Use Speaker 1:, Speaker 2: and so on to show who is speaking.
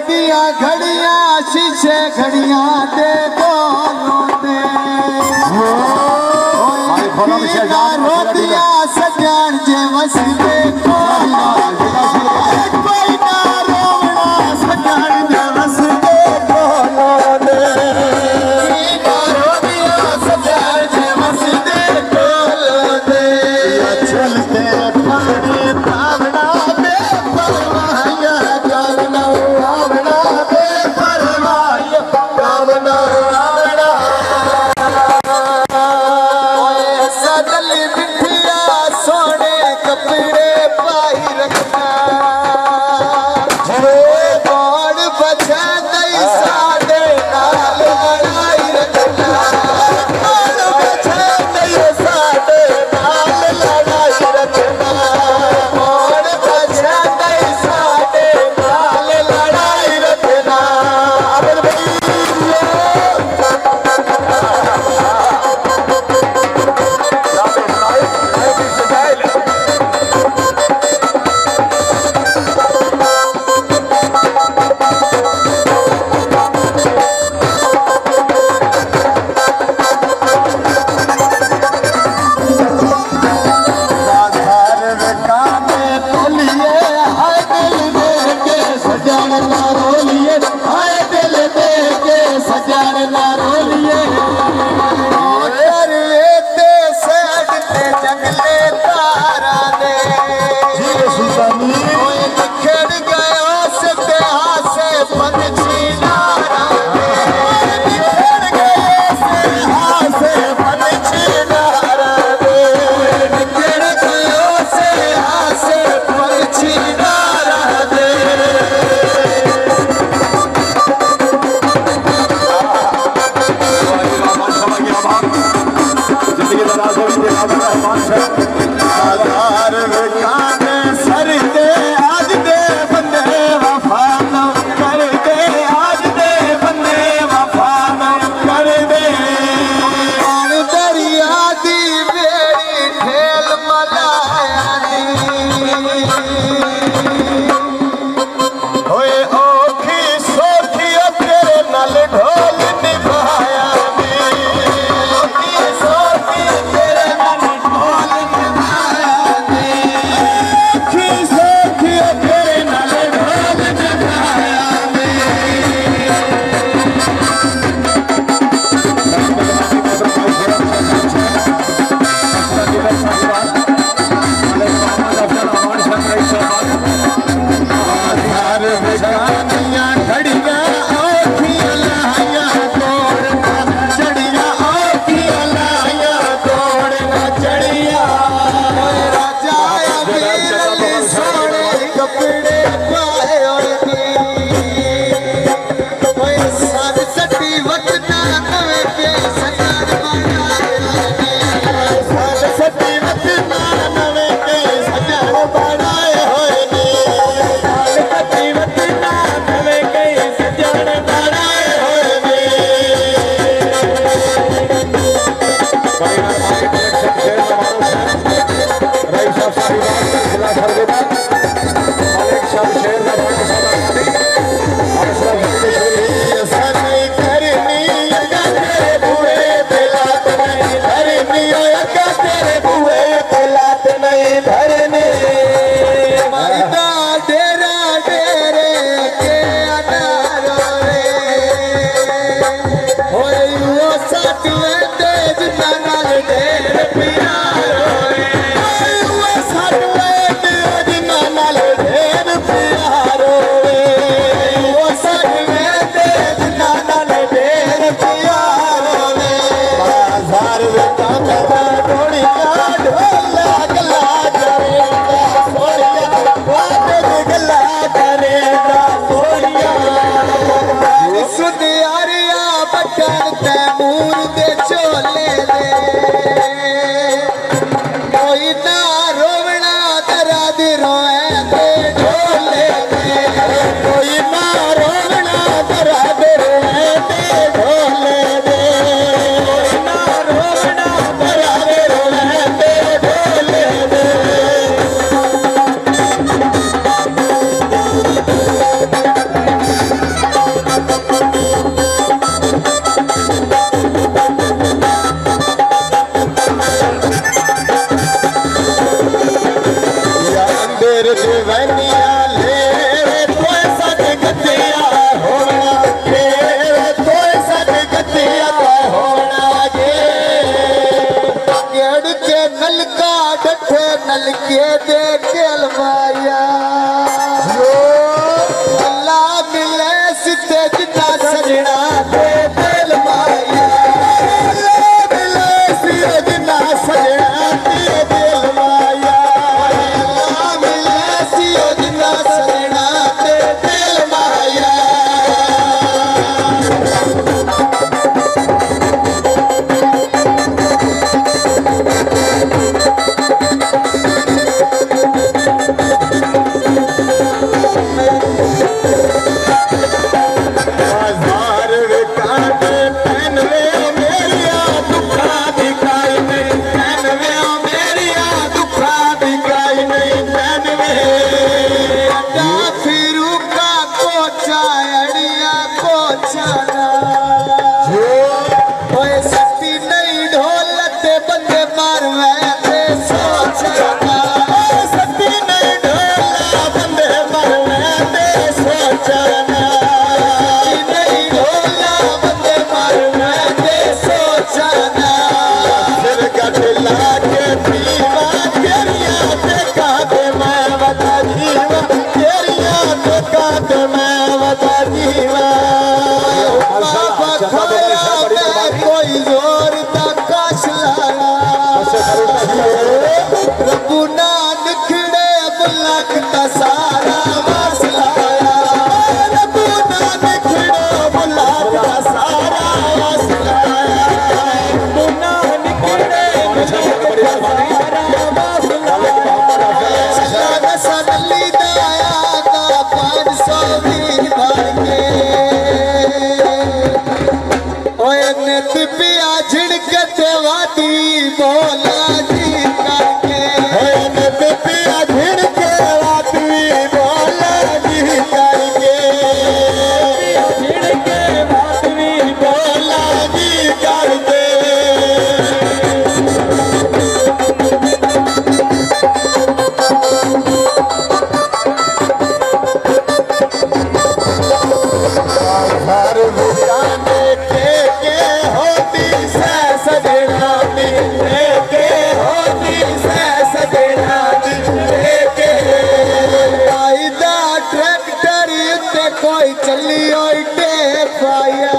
Speaker 1: दिया घड़ियां शीशे घड़ियां दे बोलों दे रोटियां सजान जे वसदे कोई ना रोवना सजान जे वसदे बोलों दे रोटियां सजान जे वसदे बोलों दे चलते पानी तावड़ा ते मैं वदा जीवा कोई जोर दा काश लाया रबू ना निखड़े बुलक दा सारा वास लाया रबू ना निखड़े बुलक दा सारा वास लाया रबू ना निखड़े बुलक दा सारा वास लाया सनली दाया का 500 दिन भर के ओए नित पिया झिड़के ते वादी बोला जी करके ओए नित पिया झिड़के वादी बोला जी करके झिड़के वादी बोला जी करके हर बुझाने के होती से सजना के होती से सजना के आईदा ट्रैक्टर उत्ते कोई चली ओई ते पाया